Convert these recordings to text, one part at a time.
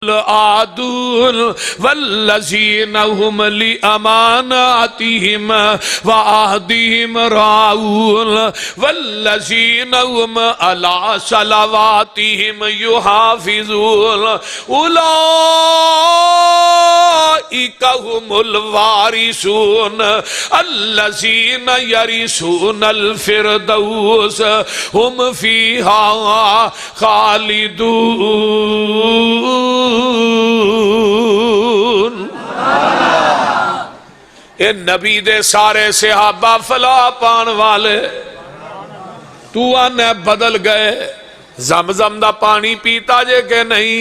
العادون والذین هم لأماناتهم وعهدهم راعون والذین هم على صلواتهم يحافظون اولئک هم الوارثون الذین یرثون الفردوس هم فیہا خالدون۔ اے نبی دے سارے صحابہ فلاح پان والے، تو آنے بدل گئے، زمزم دا پانی پیتا جے کہ نہیں؟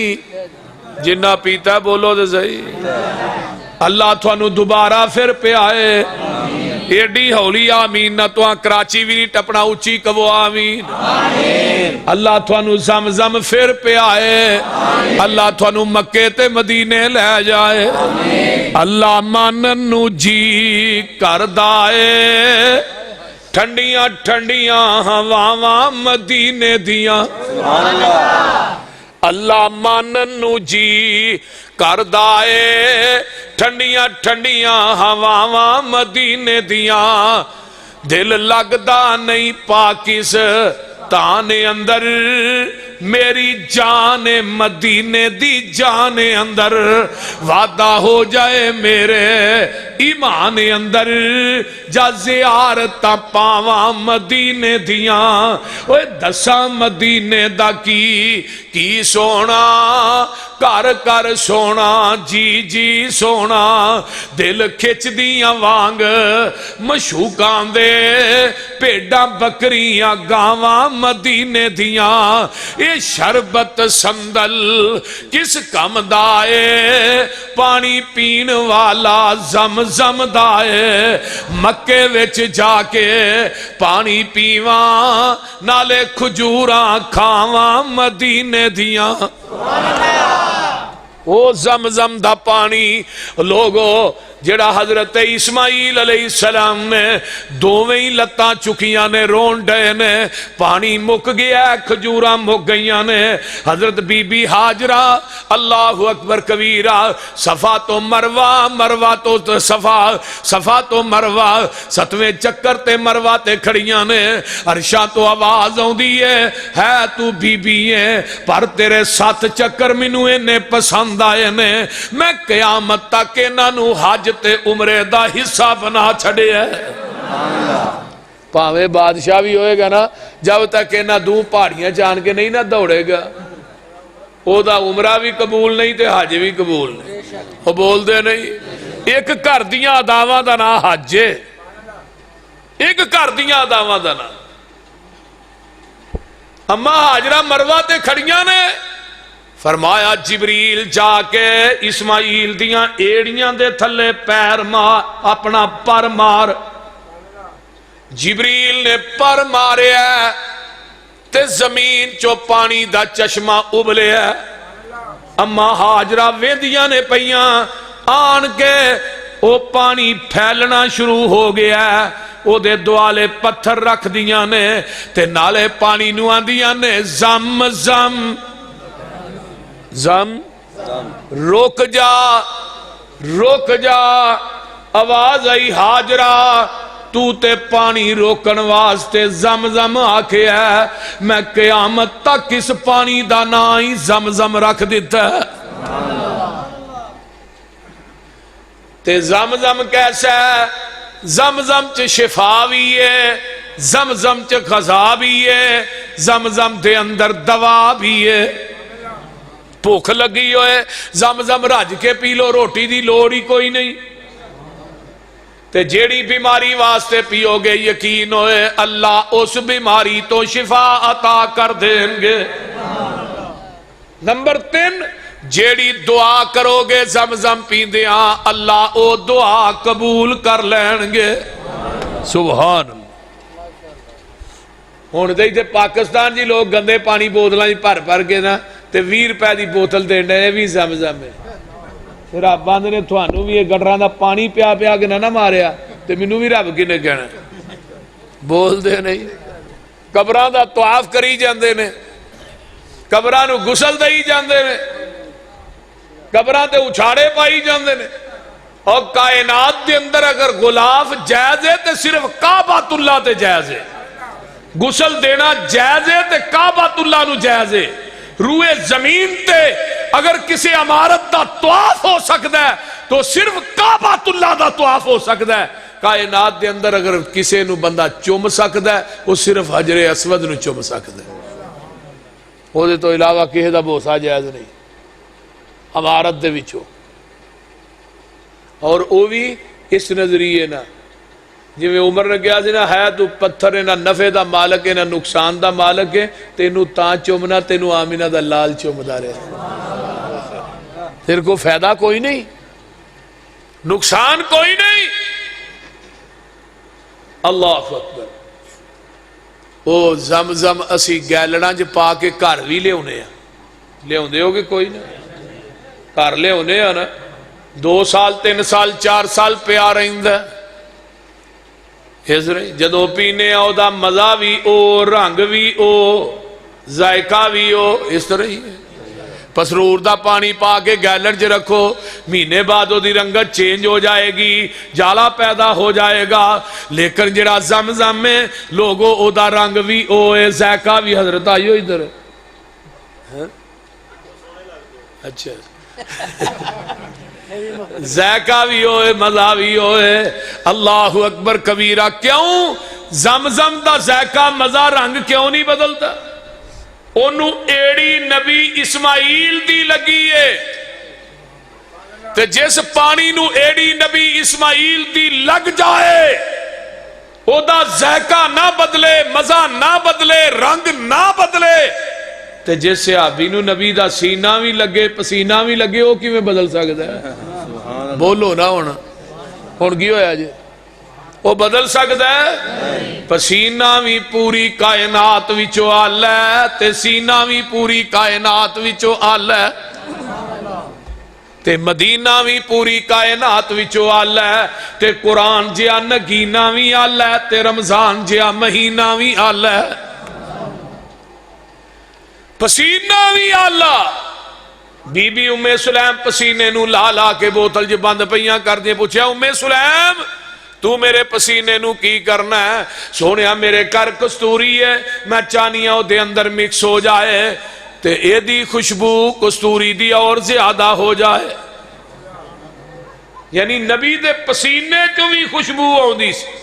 جنہ پیتا ہے بولو دے صحیح۔ اللہ تھانو دوبارہ پھر پہ آئے، ایڈی ہولی آمین نہ تو کراچی بھی نہیں ٹپنا، اچھی کبو آمین۔ اللہ تھانو زمزم پھر پہ آئے، اللہ تھانو مکے تے مدینے لے جائے، اللہ ماننو جی کر دائے، ٹھنڈیاں ٹھنڈیاں ہواواں مدینے دیاں، اللہ ماننو جی کر دائے، ٹھنڈیاں ٹھنڈیاں ہواواں مدینے دیاں، دل لگدا نہیں پاکستان اندر، میری جان مدینے دی جان اندر، وعدہ ہو جائے میرے ایمان اندر، جا زیارتاں پاواں مدینے دیاں، اوے دساں مدینے دا کی سونا، کر کر سونا، جی جی سونا، دل کھچ دیاں وانگ مشوکاں دے، پیڑاں بکریاں گاواں مدینے دیاں، اے شربت سندل کس کم دائے، پانی پین والا زمزم دائے، مکے وچ جا کے پانی پیواں، نالے کھجوراں کھاواں مدینے دیاں۔ او زمزم دا پانی لوگو جڑا حضرت اسماعیل علیہ السلام نے دوویں لتاں چکیاں نے، رون ڈے نے، پانی مک گیا ہے، کھجوراں مک گئیاں نے، حضرت بی بی حاجرہ اللہ اکبر کبیرہ، صفا تو مروہ، مروہ تو صفا، صفا تو مروہ، ستویں چکر تے مروہ تے کھڑیاں نے، عرشاں تو آواز ہوں دیئے ہے تو بی بی ہے، پر تیرے 7 چکر منو انے پسند آئے نے، میں قیامت تک انہوں حج تے عمرے دا حصہ بنا چھڑے ہے۔ پاوے بادشاہ بھی ہوئے گا نا، جب تک انہاں دوں پہاڑیاں جان کے نہیں نہ دوڑے گا، او دا عمرہ بھی قبول نہیں تے حج بھی قبول نہیں، وہ بول دے نہیں۔ ایک کر دیاں عداواں دا نا حج ہے، ایک کر دیاں عداواں دا نا۔ اما حاجرہ مروہ تے کھڑیاں نے، فرمایا جبریل جا کے اسماعیل دیاں ایڑیاں دے تھلے پیر مار، اپنا پر مار، جبریل نے پر مارے ہے تے زمین چو پانی دا چشمہ ابلے ہے، اما حاجرہ ویندیاں نے پئیاں، آن کے او پانی پھیلنا شروع ہو گیا ہے، او دے دوالے پتھر رکھ دیاں نے تے نالے پانی نوان دیاں نے زم زم زم، روک جا روک جا، آواز آئی حاجرہ تو تے پانی روکن واسطے زمزم آکھے ہے، میں قیامت تک اس پانی دا نائی زمزم رکھ دیتا ہے۔ تے زمزم کیسا ہے؟ زمزم چ شفا بھی ہے، زمزم چ غذا بھی ہے، زمزم دے اندر دوا بھی ہے۔ بھوک لگی ہوئے زمزم رج کے پی لو، روٹی دی لوڑ ہی کوئی نہیں، تے جیڑی بیماری واسطے پیو گے یقین ہوئے اللہ اس بیماری تو شفا عطا کر دیں گے۔ نمبر 3، جیڑی دعا کرو گے زمزم پیندیاں اللہ او دعا قبول کر لین گے۔ سبحان اللہ۔ ہون دے تے پاکستان جی لوگ گندے پانی بوتلاں جی بھر بھر کے نا تے 20 روپے دی بوتل دینا ہے بھی زمزم ہے۔ رب بند نے تھانوں بھی یہ گٹراں دا پانی پیا پیا کے نہ ماریا تے مینوں بھی رب کنے کہنا، بول دے نہیں۔ قبراں دا طواف کری جاندے نے، قبراں نو غسل دئی جاندے نے، قبراں تے اچھاڑے پائی جاندے نے، اور کائنات دے اندر اگر غلاف جائز ہے تے صرف کعبۃ اللہ تے جائز ہے، غسل دینا جائز ہے تے کعبۃ اللہ نو جائز ہے۔ روئے زمین تے اگر کسی عمارت دا طواف ہو سکتا ہے تو صرف کعبۃ اللہ دا طواف ہو سکتا ہے۔ کائنات دے اندر اگر کسی نو بندہ چوم سکتا ہے وہ صرف حجر اسود نو چوم سکتا ہے، وہ دے تو علاوہ کسی دا بوسا جائز نہیں عمارت دے وچوں۔ اور وہ بھی اس نظریے نہ جی میں عمر نے کہا سی نا، ہے تو پتھر ہے، نہ نفع دا مالک ہے نہ نقصان دا مالک ہے، تینوں تاں چومنا تینوں آمینہ دا لال چومدا رہے، تیرے کو فائدہ کوئی نہیں، نقصان کوئی نہیں۔ اللہ اکبر۔ او زمزم اسی گیلڑاں چ پا کے گھر بھی لے ہوندے ہو کہ کوئی نہ گھر لے ہونے نا، 2 سال 3 سال 4 سال پیا رہندا جدو پینے او دا مزہ بھی او، رنگ بھی او، ذائقہ بھی او، اس طرح ہی پسرور دا پانی پا کے گیلن چ رکھو، مہینے بعد او دی رنگت چینج ہو جائے گی، جالا پیدا ہو جائے گا، لیکن جڑا زمزم میں لوگو او دا رنگ بھی او ہے، ذائقہ بھی۔ حضرت آئیو ادھر، اچھا ذائقہ بھی ہوئے، مزہ بھی ہوئے۔ اللہ اکبر کبیرہ۔ کیوں زمزم دا ذائقہ مزہ رنگ کیوں نہیں بدلتا؟ انہوں ایڑی نبی اسماعیل دی لگی ہے، تے جس پانی نو ایڑی نبی اسماعیل دی لگ جائے او دا ذائقہ نہ بدلے، مزہ نہ بدلے، رنگ نہ بدلے، تے جس صحابی نو نبی دا سینہ بھی لگے پسینہ بھی لگے وہ کیویں بدل سکتا ہے؟ بولو نا ہونا ہن کی ہویا جی؟ وہ بدل سکتا ہے؟ پسینہ بھی پوری کائنات وچوں آل ہے تے سینہ بھی پوری کائنات وچوں آل ہے، تے مدینہ بھی پوری کائنات وچوں آل ہے، تے قرآن جیا نگینہ بھی آل ہے، تے رمضان جیا مہینہ بھی آل ہے، پسینہ بھی آلہ۔ بی بی ام سلیم پسینے نو لا لا کے بوتل جو بند پہیاں کر دیں، پوچھا ام سلیم تو میرے پسینے نو کی کرنا ہے؟ سونیا میرے کر کستوری ہے، میں چانیاں دے اندر مکس ہو جائے تے اے دی خوشبو کستوری دی اور زیادہ ہو جائے، یعنی نبی دے پسینے تو بھی خوشبو ہوندی سی۔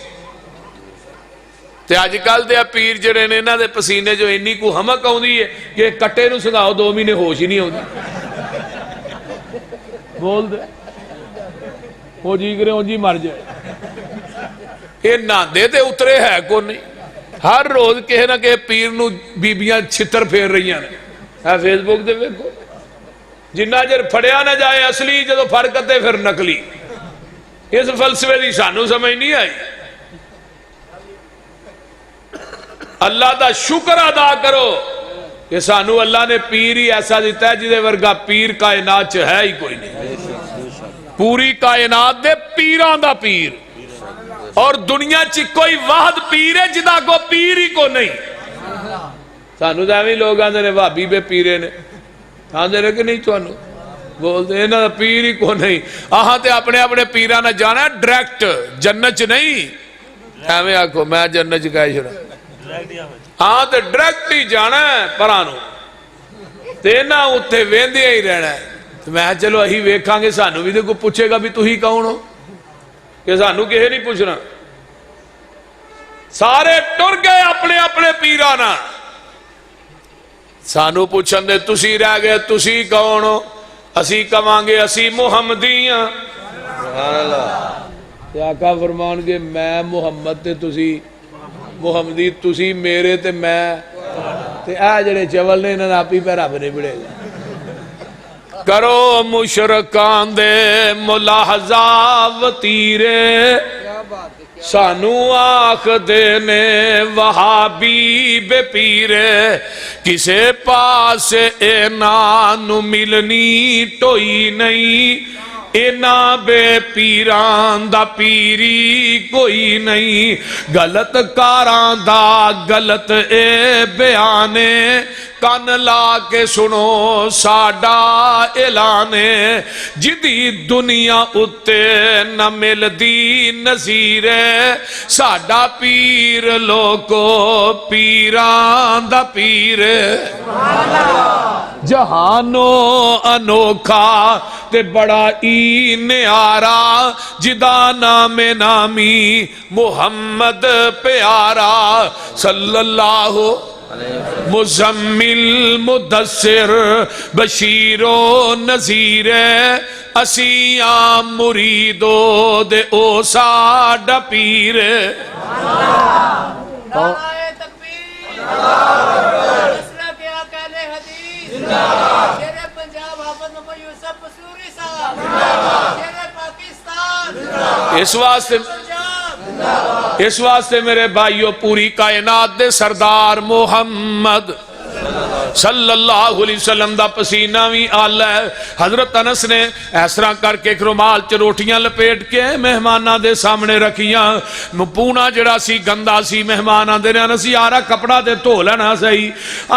تے آج کل دے پیر جڑے نے انہاں دے پسینے جو انی کو ہمک ہوندی ہے کہ کٹے نو سنگاؤ 2 مہینے ہوش ہی نہیں ہوندی، بول دے وہ جی کرے ہوں جی مر جائے۔ یہ ناندے تے اترے ہے کو نہیں، ہر روز کہے نہ کہ پیر نو بیبیاں چھتر پھیر رہی ہیں، فیس بک دے ویکھو، جنہ جر پھڑیا نہ جائے اصلی، جدو فرقتے پھر نقلی۔ اس فلسفے دی سانو سمجھ نہیں آئی۔ اللہ دا شکر ادا کرو کہ سانو اللہ نے پیر ہی ایسا دیتا ہے جدے ورگا پیر کائنات چ ہے ہی کوئی نہیں، پوری کائنات دے پیران دا پیر، اور دنیا چ کوئی واحد پیر ہے جدا کو پیر ہی کو نہیں۔ سانو دائمی لوگ آندے نے بھابی بے پیرے نے، آندے نے کہ نہیں توانو بول دے انہاں دا پیر ہی کو نہیں۔ آہاں تے اپنے اپنے پیران نہ جانا ہے ڈائریکٹ، جنت چ نہیں، ایویں آکھو میں جنت چ کہہ چھڑا، ہاں تے ڈائریکٹ ہی جانا ہے پرانو، تے نہ اتھے ویندے ہی رہنا ہے۔ تو میں چلو اہی ویکھاں گے، سانو بھی دیکھو پوچھے گا بھی تو ہی کون ہو، کہ سانو کہے نہیں پوچھنا۔ سارے ٹر گئے اپنے اپنے پیرانا، سانو پوچھن دے تسی رہ گئے تسی کون ہو، اسی کہاں گے اسی محمدیاں۔ سبحان اللہ۔ تے آقا فرمان گے میں محمد تے تسی محمدی، تسی میرے تے میں تے اے جڑے چول نے انہاں آپ ہی پہ رب نہیں بڑھے گا۔ کرو مشرکان دے ملاحظہ وطیرے، سانو آخ دینے وہابی بے پیرے، کسے پاس اینانو ملنی ٹوئی نہیں، اینا بے پیران دا پیری کوئی نہیں، غلط کاران دا غلط اے بیانے، کان لا کے سنو ساڈا اعلان جدی دنیا اتے نہ ملدی نظیر ساڈا پیر لوکو پیران دا پیر جہانو انوکھا تے بڑا ای نیارا جدا نام نامی محمد پیارا صلی اللہ مزمل مدثر بشیر و نذیر اسی عام مریدو دے او ساڈا پیر نعرہ تکبیر اسرا کے اہل حدیث شیر پنجاب حافظ محمد یوسف قصوری صاحب شیر پاکستان اس واسطے میرے بھائیو پوری کائنات دے سردار محمد صلی اللہ علیہ وسلم دا پسینہ بھی آلہ ہے. حضرت انس نے اس طرح کر کے ایک رومال چ روٹیاں لپیٹ کے مہماناں دے سامنے رکھیاں. پونا جڑا سی گندا سی مہمان آندے نے انس یارا کپڑا تے دھو لینا صحیح.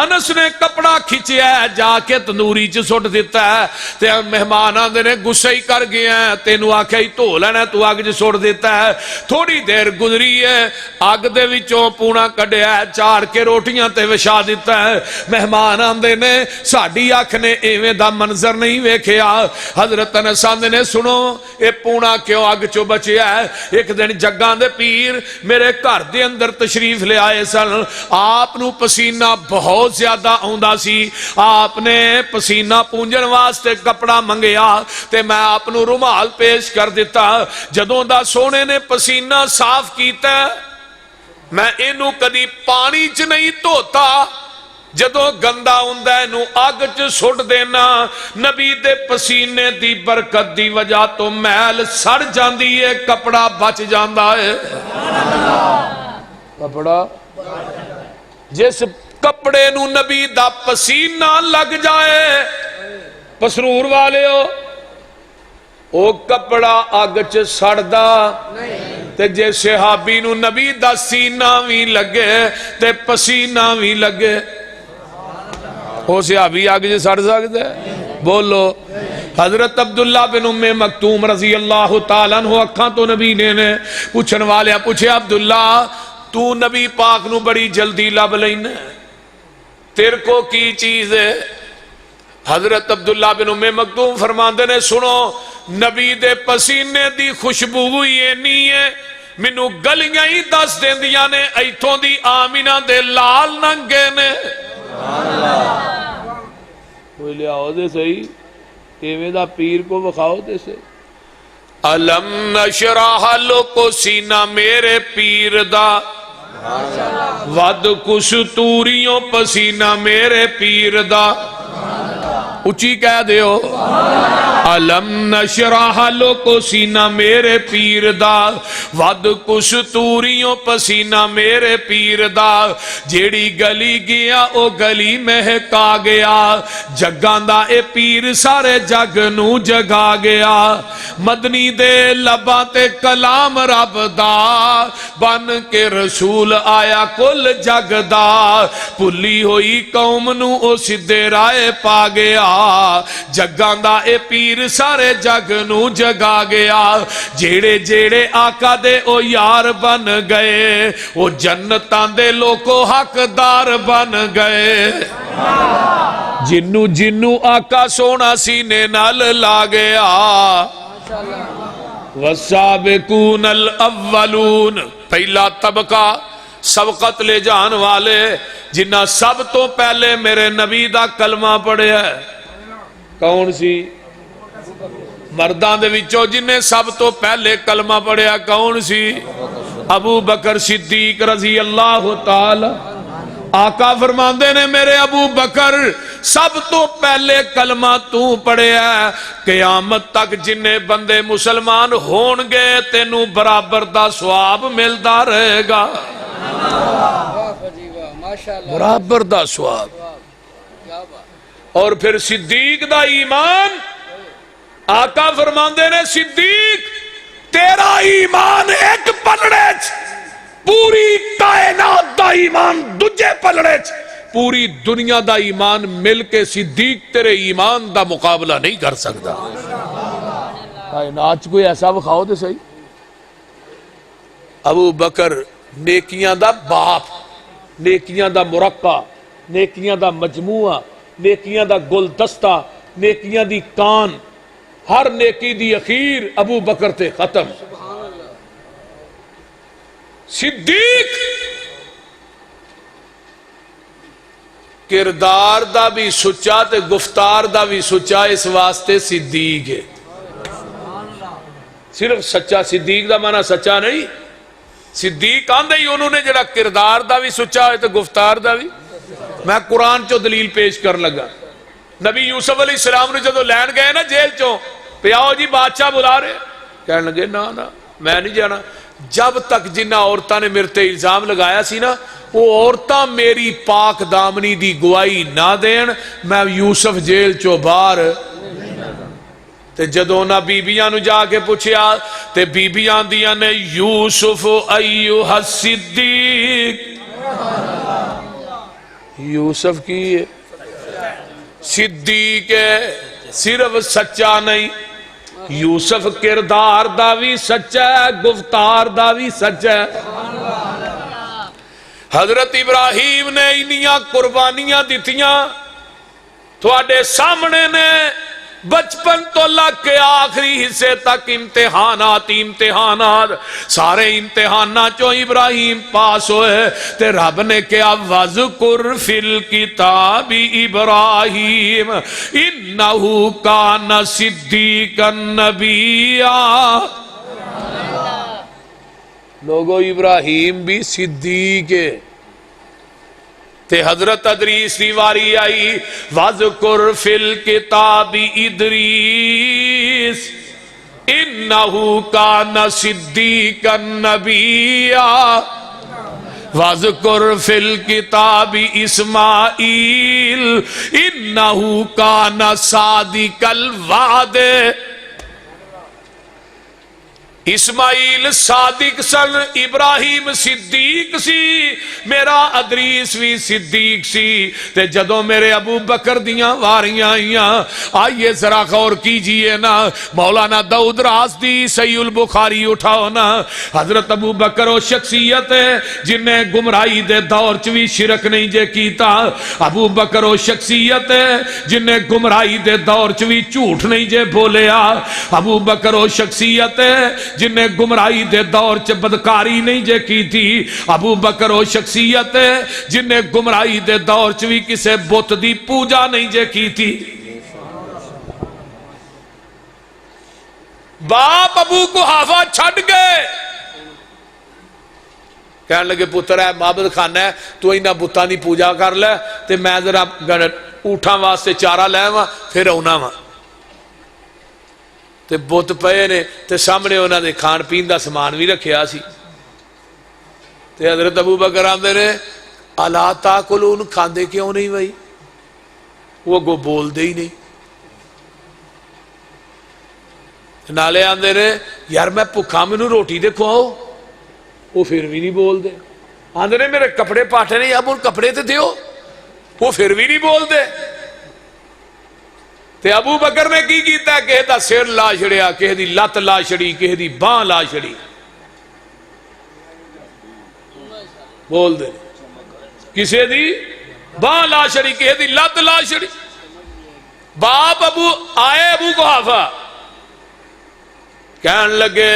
انس نے کپڑا کھچیا جا کے تندوری چ سٹ دیتا ہے تے مہمان آندے نے غصہ ہی کر گیا تینوں آکھیا ہی دھو لینا تو اگ چ سٹ دیتا ہے. تھوڑی دیر گزری ہے اگ دے وچوں پونا کڈیا چار کے روٹیاں تے وچھا دیتا ہے. مہمان آندے نے ساڈی اکھ نے ایویں دا منظر نہیں ویکھیا. حضرت انس آندے نے سنو اے پونا کیوں اگ چوں بچیا ہے. ایک دن جگاں دے پیر میرے گھر دے اندر تشریف لے آئے سن. آپ نو پسینہ بہت زیادہ آوندا سی. آپ نے پسینہ پونجن واسطے کپڑا منگیا تے میں آپ نو رومال پیش کر دیتا. جدوں دا سونے نے پسینہ صاف کیتا میں اینو کدی پانی چ نہیں دھوتا. جدو گندا ہوندا ہے نو اگ چ سٹ دینا. نبی دے پسینے دی برکت دی وجہ تو میل سڑ جاندی ہے کپڑا بچ جاندا ہے. کپڑا جس کپڑے نو نبی دا پسینہ لگ جائے پسرور والے ہو او کپڑا اگ چ سڑدا تے جے صحابی نو نبی دا سینہ وی لگے تے پسینہ وی لگے ہو صحابی آگے سڑ سکتا ہے. بولو. حضرت عبداللہ بن ام مکتوم رضی اللہ تعالیٰ عنہ اکھاں تو نبی نے پوچھن والے پوچھے عبداللہ تو نبی پاک نو بڑی جلدی لب لینا تیر کو کی چیز ہے. حضرت عبداللہ بن ام مکتوم فرماندے نے سنو نبی دے پسینے دی خوشبو ہوئی نہیں ہے مینو گلیاں ہی دس دیندیاں نے ایتھوں دی آمینہ دے لال ننگے نے. کوئی لے آؤ دے صحیح ایویں دا پیر کو بخاؤ دے صحیح. علم نشرح لوکو سینہ میرے پیر دا ود کش توریوں پسینہ میرے پیر دا. اچھی کہہ دیو علم نشرح لوکو سینہ میرے پیر دا ود کش توریوں پسینہ میرے پیر دا. جیڑی گلی گیا او گلی مہکا گیا جگاں دا اے پیر سارے جگ نو جگا گیا. مدنی دے لباں تے کلام رب دا بن کے رسول آیا کل جگ دا. پلی ہوئی قوم نو او سدھے رائے پا گیا جگاں دا اے پیر سارے جگ نو جگا گیا. جیڑے جیڑے آقا دے او یار بن گئے او جنتاں دے لوکو حقدار بن گئے. جنو جنو آقا سونا سینے نال لا گیا. والسابقون الاولون پہلا طبقہ سبقت لے جان والے جنہ سب تو پہلے میرے نبی دا کلمہ پڑھے ہے. کون سی مردان دے وچوں جنہیں سب تو پہلے کلمہ پڑھیا کون سی ابو بکر صدیق رضی اللہ تعالی. آقا فرماندے نے میرے ابو بکر سب تو پہلے کلمہ تو پڑھیا. قیامت تک جنہیں بندے مسلمان ہون گے تینوں برابر دا ثواب ملدا رہے گا. برابر دا ثواب. اور پھر صدیق دا ایمان آقا فرماندے نے صدیق تیرا ایمان ایک پلڑے چ پوری کائنات دا ایمان دجے پلڑے چ پوری دنیا دا ایمان مل کے صدیق تیرے ایمان دا مقابلہ نہیں کر سکتا. کائنات کوئی ایسا بخاؤ تو صحیح. ابو بکر نیکیاں دا باپ، نیکیاں دا مرقع، نیکیاں دا مجموعہ، نیکیاں دا گلدستہ، نیکیاں دی کان، ہر نیکی دی اخیر ابو بکر تے ختم. صدیق کردار دا بھی سچا تے گفتار دا بھی سچا، اس واسطے صدیق ہے. صرف سچا صدیق دا معنی سچا نہیں، صدیق آندے ہی انہوں نے جڑا کردار دا بھی سچا ہے تو گفتار دا بھی. میں قرآن چو دلیل پیش کر لگا. نبی یوسف علیہ السلام نے جدو لین گئے نا جیل چو، پیاؤ جی بادشاہ بلا رہے، کہنے لگے نا میں نہیں جانا جب تک جنہ عورتاں نے میرے تے الزام لگایا سی نا وہ عورتاں میری پاک دامنی دی گواہی نہ دین میں یوسف جیل چو باہر. تے جدو نہ بیبیاں نو جا کے پوچھیا تے بیبیاں دیاں نے یوسف ایوہ الصدیق. یوسف کی صدیق ہے، صرف سچا نہیں، یوسف کردار دا بھی سچا ہے، گفتار دا بھی سچا ہے. حضرت ابراہیم نے انیاں قربانیاں دیتیاں تھوڑے سامنے نے، بچپن تو لگ کے آخری حصے تک امتحانات سارے امتحانات چو ابراہیم پاس ہوئے تے رب نے کیا وَذْكُرْ فِي الْكِتَابِ ابراہیم انہو کان صدیقا نبیّا. لوگو ابراہیم بھی صدیق ہے. تے حضرت ادریس کی واری آئی وَذْكُرْ فِي الْكِتَابِ ادریس انہو کان صدیقا نبیّا. وَذْكُرْ فِي الْكِتَابِ اسماعیل انہو کان صادق الوعد. اسماعیل صادق سن، ابراہیم صدیق سی، میرا ادریس بھی صدیق سی. تے جدو میرے ابو بکر دیاں واریاں آئیاں، آئیے ذرا غور کیجئے نا، مولانا داؤد رازدی صحیح البخاری اٹھاؤ نا. حضرت ابو بکر وہ شخصیت ہے جن نے گمراہی دے دور چ بھی شرک نہیں جے کیتا. ابو بکر وہ شخصیت ہے جن نے گمراہی دے دور چ بھی جھوٹ نہیں جے بولیا. ابو بکر وہ شخصیت ہے جن نے گمراہی دے دور چ بدکاری نہیں جے کی تھی. ابو بکر وہ شخصیت ہے جن نے گمراہی دے دور چ بھی کسے بت دی پوجا نہیں جے کی تھی. باپ ابو قحافہ چھڑ گئے، کہنے لگے پتر ہے معبد خانہ ہے تو انہاں بتاں دی پوجا کر لے تے میں ذرا اٹھاں واسطے چارہ لے آواں پھر آنا وا. تے بت پئے نے تے سامنے انہاں دے کھان پین دا سامان بھی رکھیا سی. تے حضرت ابو بکر آندے نے الا تاکلون، کھاندے کیوں نہیں بھائی؟ وہ گو بول دے ہی نہیں. نالے آندے نے یار میں بھکھا مینوں روٹی دے کھواؤ، وہ پھر بھی نہیں بول دے. آندے نے میرے کپڑے پاٹے نہیں اب ان کپڑے تے دیو، وہ پھر بھی نہیں بول دے. تے ابو بکر نے کی کیتا ہے، کہے دا سر لا چھڑیا، کہے دی لت لا چھڑی، کہے دی باں لا چھڑی. بول دے کسے دی باں لا چھڑی، کہے دی لت لا چھڑی. باپ ابو آئے ابو قحافہ کہن لگے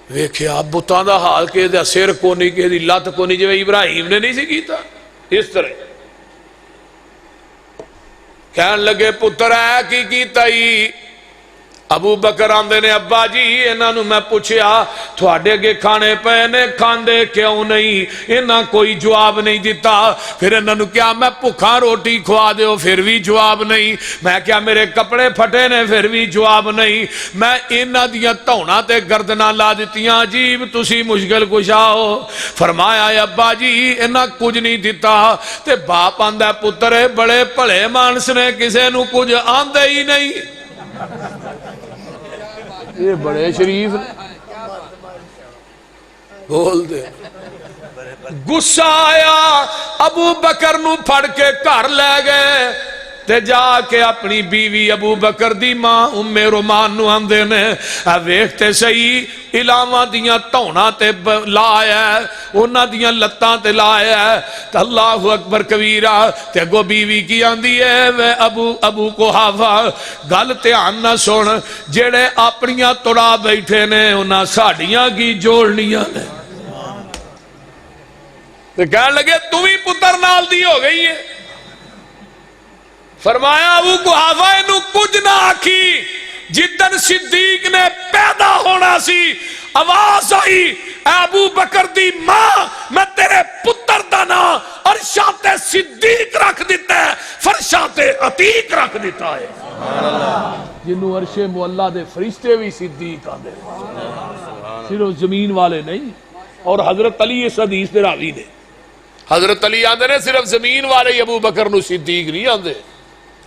ویکھے آپ بتاں دا حال، کہے دا سر کو نہیں، کہے دی لت کو نہیں، جو ابراہیم نے نہیں سی کیتا. اس طرح کہن لگے پتر ہے کی کیتا ہی. ابو بکر آندے نے ابا جی انہاں نو میں پوچھیا تھوڑے اگے کھانے پے نے کھاندے کیوں نہیں؟ انہاں کوئی جواب نہیں دیتا. پھر انہاں نو کیا میں بھکھا روٹی کھوا دیو، پھر بھی جواب نہیں. میں کیا میرے کپڑے پھٹے نے، پھر بھی جواب نہیں. میں انہاں دیاں دھونا تے گردناں لا دتیاں، عجیب تسی مشکل کشا ہو. فرمایا ابا جی انہاں کچھ نہیں دیتا. تے باپ آندا پتر بڑے بھلے مانس نے، کسے نو کچھ آندے ہی نہیں. یہ بڑے شریف بول دے گسا آیا ابو بکر نو پھڑ کے گھر لے گئے تے جا کے اپنی بیوی ابو بکر دی ماں ام رومان نو آندے نے ویکھتے صحیح علاواں دیاں تونا تے لایا انہاں دیاں لتاں تے لایا تے اللہ اکبر کبیرہ تے اگو بیوی کی آندی ہے وے ابو قحافہ گل دھیان نہ سن جڑے اپنیاں توڑا بیٹھے نے انہاں ساڈیاں کی جوڑنیاں نے تے کہنے لگے تو بھی پتر نال دی ہو گئی ہے فرمایا ابو قحافہ انہوں کچھ نہ آکھی جدن صدیق نے پیدا ہونا سی آواز آئی اے ابو بکر دی ماں میں تیرے پتر دا نا عرشاں تے صدیق رکھ دیتا ہے فرشاں تے عتیق رکھ دیتا ہے جنہوں عرش مولا دے فرشتے بھی صدیق آدھے صرف زمین والے نہیں اور حضرت علی اس حدیث دے راوی نے حضرت علی آندے نے صرف زمین والے ابو بکر نو صدیق نہیں آندے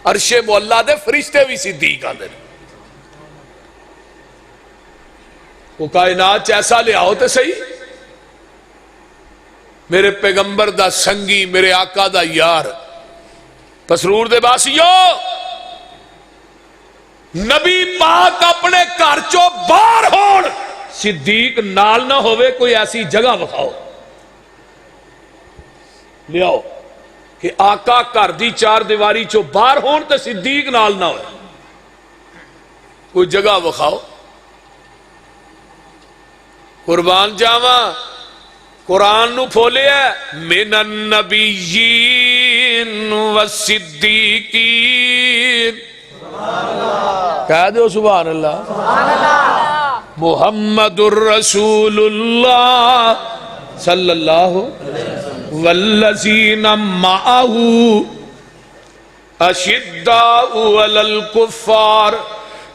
عرش مولا دے فرشتے بھی صدیق آندے وہ کائنات ایسا لے آؤ تے صحیح میرے پیغمبر دا سنگی میرے آقا دا یار پسرور دے باسیو نبی پاک اپنے گھر چوں باہر ہون صدیق نال نہ ہوئے کوئی ایسی جگہ بکھاؤ لے آؤ کہ آقا گھر دی چار دیواری چو باہر ہون تے صدیق نال نہ ہوئے کوئی جگہ بکھاؤ قربان جاواں قرآن نو پھولے ہے من النبیین والصدیقین کہہ دو سبحان اللہ محمد الرسول اللہ صلی اللہ والذین معہو اشداء علی الکفار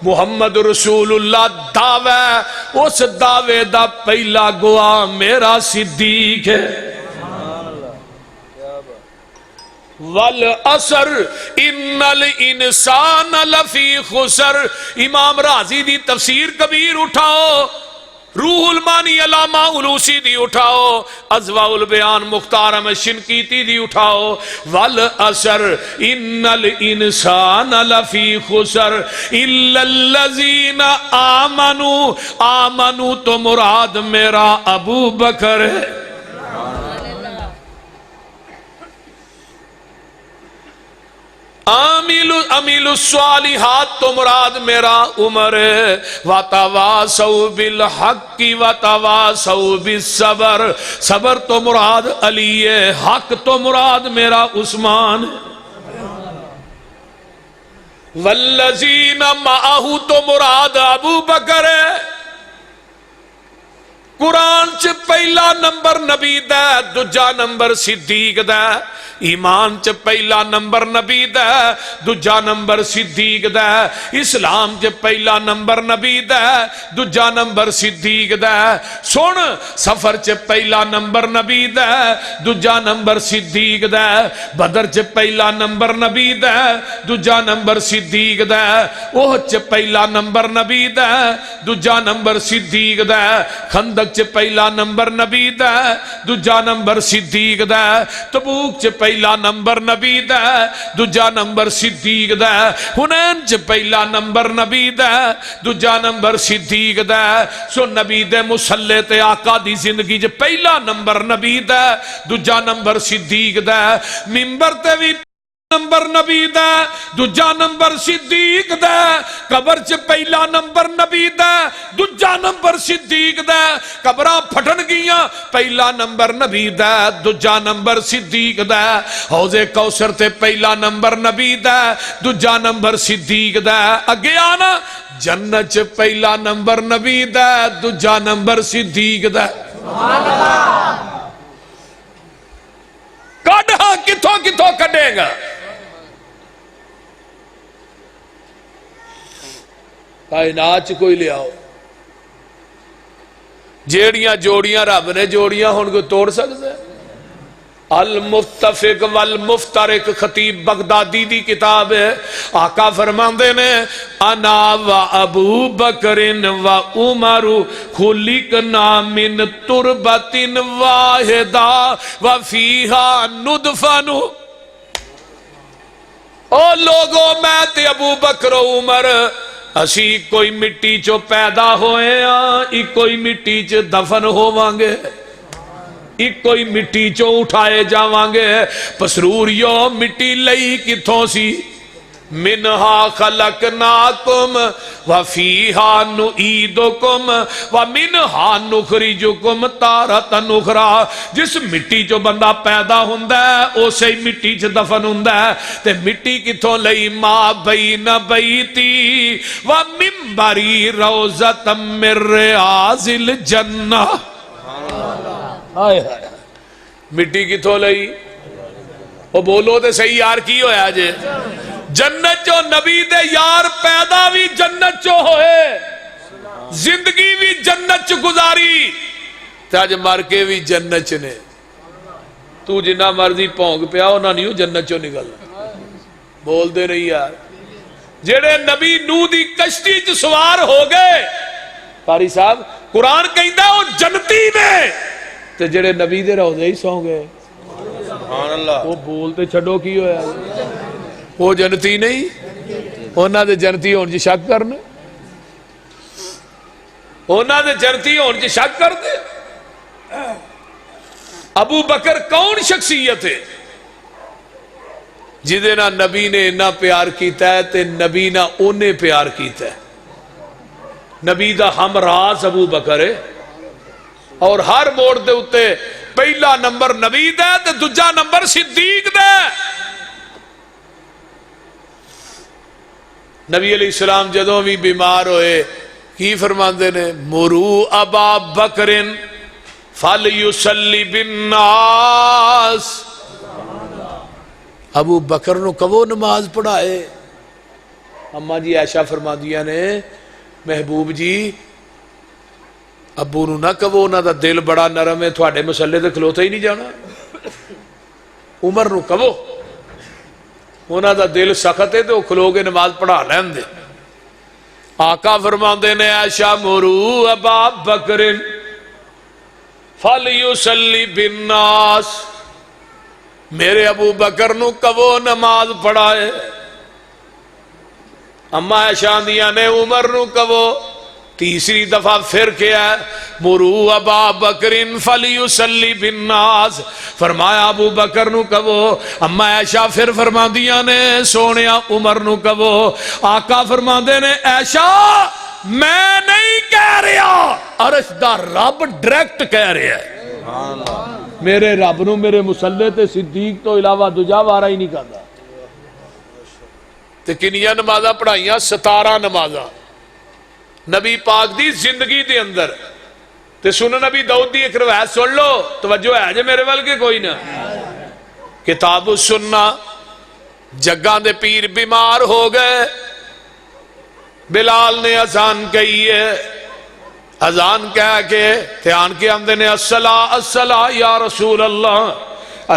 محمد رسول اللہ دعوے اس دعوے دا پہلا گواہ میرا صدیق ہے والعصر ان الانسان لفی خسر امام رازی دی تفسیر کبیر اٹھاؤ روح المانی علامہ علوسی دی اٹھاؤ ازواء البیان مختار احمد شنقیطی دی اٹھاؤ والعصر ان الانسان لفی خسر الا الذین آمنوا تو مراد میرا ابو بکر ہے امیل الصالحات تو مراد میرا عمر ہے وَتَوَاسَوْا بِالْحَقِّ وَتَوَاسَوْا بِالصَّبْرِ صبر تو مراد علی ہے حق تو مراد میرا عثمان ہے وَالَّذِينَ مَعَهُ تو مراد ابو بکر ہے قرآن چ پہلا نمبر نبی دا دوجا نمبر صدیق دا ایمان چ پہلا نمبر نبی دا دوجا نمبر صدیق دا اسلام چ پہلا نمبر نبی دا دوجا نمبر صدیق دا سن سفر چ پہلا نمبر نبی دا دوجا نمبر صدیق دا بدر چ پہلا نمبر نبی دا دوجا نمبر صدیق دا احد چ پہلا نمبر نبی دا دوجا نمبر صدیق دا خندق چ پہلا نمبر نبی دا دوجا نمبر صدیق دا تبوک چ پہلا نمبر نبی دا دوجا نمبر صدیق دا حنین چ پہلا نمبر نبی دا دوجا نمبر صدیق دا سو نبی دے مسلح تے آقا دی زندگی چ پہلا نمبر نبی دا دوجا نمبر صدیق دا منبر تے بھی نمبر نبی دا دوجا نمبر صدیق دا قبر چ پہلا نمبر نبی دا دوجا نمبر صدیق دا قبراں پھٹن گیاں پہلا نمبر نبی دا دوجا نمبر صدیق دا حوض کوثر تے پہلا نمبر نبی دا دوجا نمبر صدیق دا اگے آنا جنت چ پہلا نمبر نبی دا دوجا نمبر صدیق دا سبحان اللہ کڈ ہاں کتھوں کتھوں کڈے گا کائنات کوئی لے آؤ جیڑیاں جوڑیاں رب نے جوڑیاں ہن کو توڑ سکتا ہے المتفق والمفترق خطیب بغدادی دی کتاب ہے. آقا فرماندے نے انا و ابو بکر و عمر خلقنا من تربت واحدہ وفیہا ندفن. او لوگو میں تے ابو بکر و عمر اسی کوئی مٹی چو پیدا ہوئے ہیں, ایک کوئی مٹی چ دفن ہووانگے, ایک کوئی مٹی چو اٹھائے جاوانگے. پسروریو مٹی لئی کتھوں سی؟ منہا خلقناکم وفیہا نعیدکم ومنہا نخرجکم تارۃ اخری. جس مٹی چو بندہ پیدا ہوندا ہے اسی مٹی چ دفن ہوندا ہے. تے مٹی کتھوں لئی؟ ما بین بیتی ومنبری روضۃ من ریاض الجنہ. مٹی کتھوں لئی؟ وہ بولو تے صحیح یار کی ہویا جے؟ جنت چو نبی دے یار پیدا بھی جنت چو ہوئے, زندگی بھی جنت چو گزاری, تاج مر کے بھی جنت چ نے. تو جنہ مرضی پونک پیا ہونا نہیں ہو جنت چو نکل. بول دے رہی یار. جڑے نبی نو دی کشتی چ سوار ہو گئے, قاری صاحب قرآن کہندا وہ جنتی نے, تے جڑے نبی دے روضے ہی سو گئے. سبحان اللہ. وہ بولتے چھڈو کی ہویا, وہ جنتی نہیں, انہاں دے جنتی ہون جی شک کرنا, انہاں دے جنتی ہون جی شک کر دے. ابو بکر کون شخصیت ہے جدے نہ نبی نے اتنا پیار کیتا ہے تے نبی نہ اونے پیار کیتا ہے. نبی دا ہمراز ابو بکر ہے, اور ہر موڑ دے اتے پہلا نمبر نبی دے تے دوجا نمبر صدیق دے. نبی علیہ السلام جدوں بھی بیمار ہوئے کی فرماندے نے؟ مرو ابا بکرن فلیصلی بالناس. ابو بکر نو کہو نماز پڑھائے. اما جی عائشہ فرماندیاں نے محبوب جی ابو نو نہ کہو, انہاں دا دل بڑا نرم ہے, تھوڑے مسلے تے کھلوتا ہی نہیں جانا. عمر نو کہو, انہاں دا دل سخت ہے تو وہ کھلو کے نماز پڑھا لین دے. آقا فرماندے نے عائشہ مرو ابا بکر فلیصلی بالناس, میرے ابو بکر نو کہو نماز پڑھائے. اما عائشہ دیاں نے عمر نو کہو. تیسری دفعہ پھر کیا ہے؟ مرو ابا بکر فلیصلی بالناس. فرمایا ابو بکر نو کہو. اما عائشہ پھر فرماندیاں نے سونیا عمر نو کہو. آقا فرماندے نے عائشہ میں نہیں کہہ رہا, عرش دا رب ڈائریکٹ کہہ رہا ہے. میرے رب نو میرے مسلے تے صدیق تو علاوہ دوجا وارا ہی نہیں کردا. تے کنیاں نمازاں پڑھائیاں؟ 17 نمازاں نبی پاک دی زندگی دے اندر. تے سن نبی داؤد دی ایک روایت سن لو, توجہ ہے جے میرے ول کے کوئی نہ. کتاب السنہ. جگاں دے پیر بیمار ہو گئے, بلال نے اذان کہی ہے, اذان کہہ کے تے آن کے آندے نے الصلاۃ الصلاۃ یا رسول اللہ,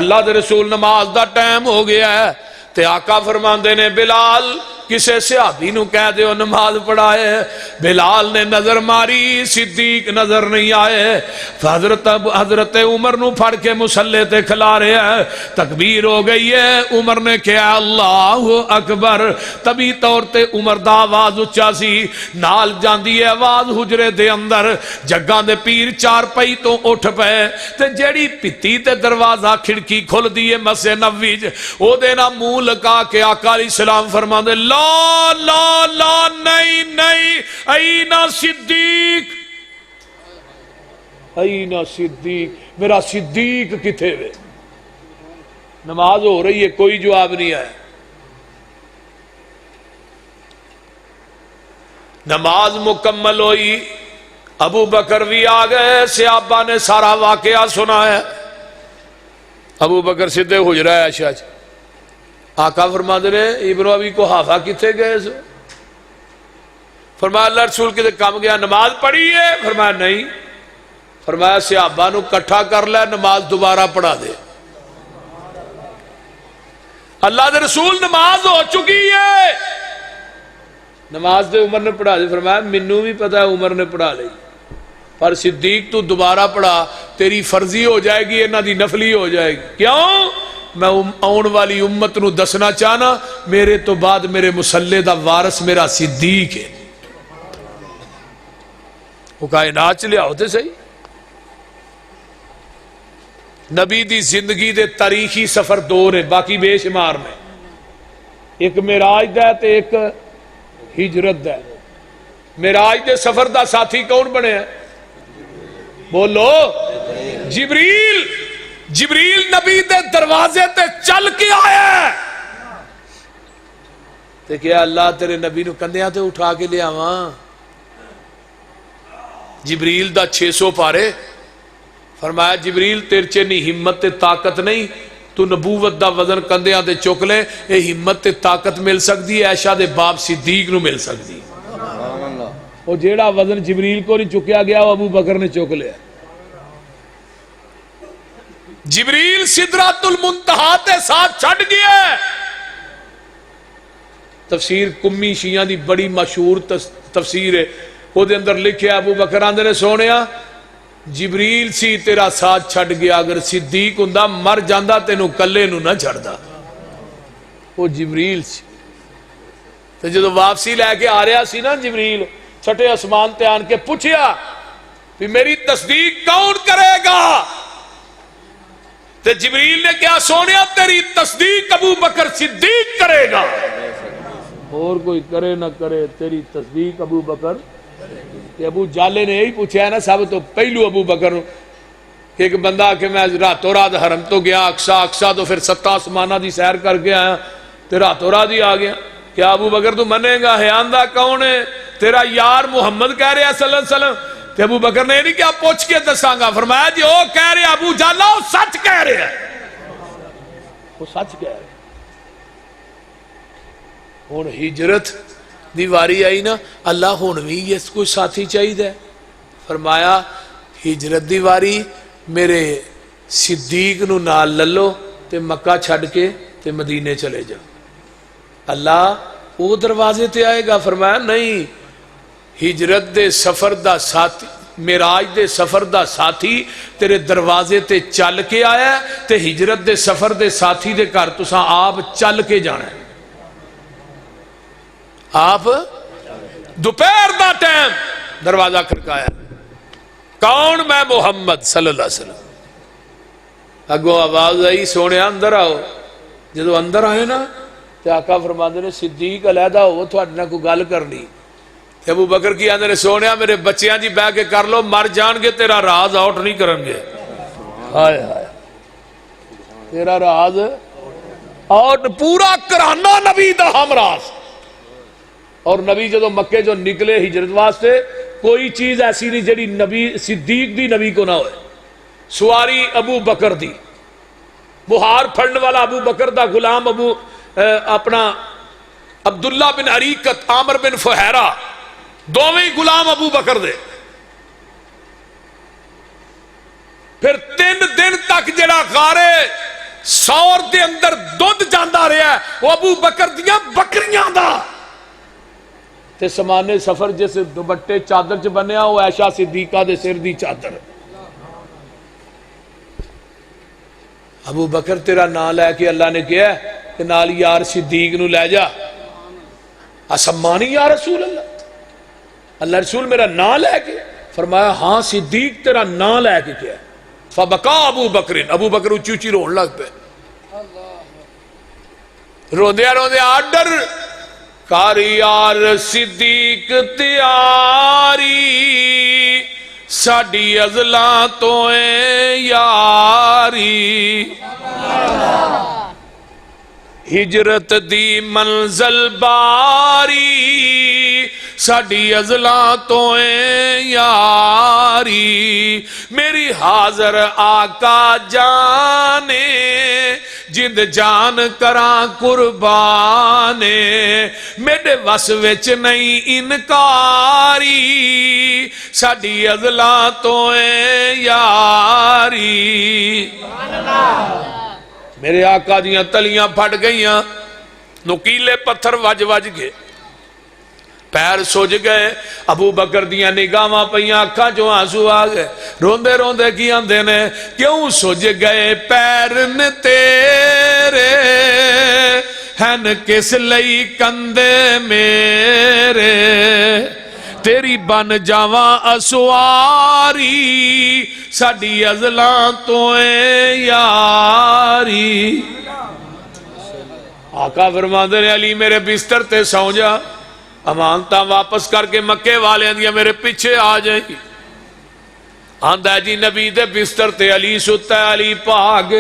اللہ دے رسول نماز دا ٹائم ہو گیا ہے. تے آقا فرماندے نے بلال کسے صحابی نو کہہ دیو نماز پڑھائے. بلال نے نظر ماری, صدیق نظر نہیں آئے. حضرت عمر نو پھڑ کے مسلے تے کھلا رہے ہیں. تکبیر ہو گئی ہے, عمر نے کہا اللہ اکبر. طبی طور تے عمر دا آواز اچھا سی, نال جاندی ہے آواز حجرے دے اندر. جگاں دے پیر چار پئی تو اٹھ پئے, تے جیڑی پتی تے دروازہ کھڑکی کھل دیئے مسجد نبوی او دے نا منہ لگا کے آقا علیہ السلام فرماندے لا لا لا نہیں نہیں, اینا صدیق, اینا صدیق, میرا صدیق کتے وے. نماز ہو رہی ہے, کوئی جواب نہیں آیا. نماز مکمل ہوئی, ابو بکر بھی آ گئے. صحابہ نے سارا واقعہ سنا ہے. ابو بکر سدھے حجرہ ہے عائشہ. آقا فرما دے رہے ابن ابی قحافہ کتنے گئے سو؟ فرمایا اللہ رسول کے کام گیا, نماز پڑھی ہے؟ فرمایا نہیں. فرمایا صحابہ نو کٹھا کر لے, نماز دوبارہ پڑھا دے. اللہ دے رسول نماز ہو چکی ہے، نماز دے عمر نے پڑھا دی، فرمایا مینوں بھی پتا ہے عمر نے پڑھا لی، پر صدیق تو دوبارہ پڑھا، تیری فرضی ہو جائے گی، انہاں دی نفلی ہو جائے گی۔ کیوں؟ میں آن والی امت نو دسنا چاہنا میرے تو بعد میرے مسلح دا وارث میرا صدیق ہے۔ وہ کائنات چلے ہوتے صحیح، نبی دی زندگی دے تاریخی سفر دو نے، باقی بے شمار نے، ایک معراج دا ہے تے ایک ہجرت دا ہے۔ معراج دے سفر دا ساتھی کون بنے ہیں؟ بولو، جبریل۔ جبریل نبی دے دروازے تے چل کے آیا تے کیا اللہ تیرے نبی نو کندیاں تے اٹھا کے لے آواں؟ جبریل دا 600 پارے، فرمایا جبریل تیرے چ نہیں ہمت تے طاقت نہیں، تو نبوت دا وزن کندیاں تے چک لے، اے ہمت تے طاقت مل سکتی ہے عائشہ دے باپ صدیق نو مل سکتی، وہ جیڑا وزن جبریل کو نہیں چکیا گیا وہ ابو بکر نے چک لیا۔ جبریل سدرۃ المنتہا تے ساتھ چھڑ گیا۔ تفسیر کمی شیعہ دی بڑی مشہور تفسیر ہے، وہ دے اندر لکھیا ابو بکر آندے نے سونیا جبریل سی تیرا ساتھ چھڑ گیا، اگر صدیق ہوندا مر جاندا تینوں کلے نو نہ چھڑدا، وہ جبریل سی۔ تے جدوں واپسی لے کے آ رہا سی نا جبریل، چھٹے آسمان تے آن کے پوچھیا کہ میری تصدیق کون کرے گا؟ تے جبریل نے کیا سونیا تیری تصدیق ابو بکر صدیق کرے گا، اور کوئی کرے نہ کرے تیری تصدیق ابو بکر۔ کہ ابو جالے نے یہی پوچھا ہے نا سب تو پہلو ابو بکر، کہ ایک بندہ کہ میں راتوں رات حرم تو گیا اقصا تو پھر 7 آسمانہ دی سیر کر کے آیا تے راتوں رات ہی آ گیا، کیا ابو بکر تو منے گا؟ ہے آندہ کون ہے؟ تیرا یار محمد کہہ رہے ہیں صلی اللہ علیہ وسلم۔ تے ابو بکر نے نہیں کیا پوچھ کے دساں گا، فرمایا جی وہ کہہ رہے ابو جالا وہ سچ کہہ رہے ہیں، وہ سچ کہہ رہے ہیں۔ ہن ہجرت دی واری آئی نا، اللہ ہن بھی اس کو ساتھی چاہیے، فرمایا ہجرت دی واری میرے صدیق نو نال للو تے مکہ چھڑ کے تے مدینے چلے جاؤ۔ اللہ وہ دروازے تے آئے گا؟ فرمایا نہیں، ہجرت دے سفر دا ساتھی، معراج دے سفر دا ساتھی تیرے دروازے تے چل کے آیا تے ہجرت دے سفر دے ساتھی دے گھر تساں آپ چل کے جانا ہے۔ آپ دوپہر دا ٹائم دروازہ کھڑکایا، کون؟ میں محمد صلی اللہ علیہ وسلم۔ اگو آواز آئی سونے اندر آؤ، جدو اندر آئے نا تو آقا فرماندے نے صدیق علیحدہ ہو تھوڑے نہ کوئی گل کرنی۔ ابو بکر کی آندے نے سونیا میرے بچیاں جی بہ کے کر لو، مر جان گے تیرا راز آؤٹ نہیں کرن گے۔ ہائے ہائے، تیرا راز اور پورا کرانہ نبی دا ہمراز۔ اور نبی جدو مکے جو نکلے ہجرت واسطے کوئی چیز ایسی نہیں جڑی نبی صدیق دی نبی کو نہ ہوئے۔ سواری ابو بکر دی، بہار پھڑن والا ابو بکر دا غلام ابو اپنا عبداللہ بن عریقت، عامر بن فہیرہ، دوویں غلام ابو بکر دے۔ پھر 3 دن تک جڑا غارے سور دے اندر دودھ جاندا رہا ہے وہ ابو بکر دیاں بکریاں دا، تے سمانے سفر جس دوپٹے چادر چ بنیا وہ عائشہ صدیقہ دے سر دی چادر۔ ابو بکر تیرا نام لے کے اللہ نے کیا ہے کہ نال یار صدیق نو لے جا۔ اسمانی یا رسول اللہ، اللہ رسول میرا نام لے کے؟ فرمایا ہاں صدیق تیرا نام لے کے کیا ہے۔ فبکا ابو بکر، ابو بکر اچھی اچھی رون لگ پہ، روندیا روندیا آڈر کار یار صدیق تیاری، ساڈی ازلاں تو اے یاری، ہجرت دی منزل باری، ساڈی ازلاں تو اے یاری، میری حاضر آقا جانے، جند جان کراں قربانے، میرے وس وچ نہیں انکاری، ساڈی ازلاں تو اے یاری۔ میرے آقا دیاں تلیاں پھٹ گئیاں، نکیلے پتھر وج وج گئے، پیر سج گئے، ابو بکر دیاں نگاہاں پئیاں، اکھاں چوں آنسو آ گئے، روندے روندے کی آندے نے کیوں سج گئے پیر نے تیرے، ہن کس لئی کندے میرے، تیری بن جاواں اسواری، ساڈی ازلاں تو اے یاری۔ آقا فرماندے نے علی میرے بستر تے سو جا، امانتاں واپس کر کے مکے والے دیا میرے پیچھے آ جائیں۔ آندا جی نبی دے بستر تے علی ستا ہے، علی پاک،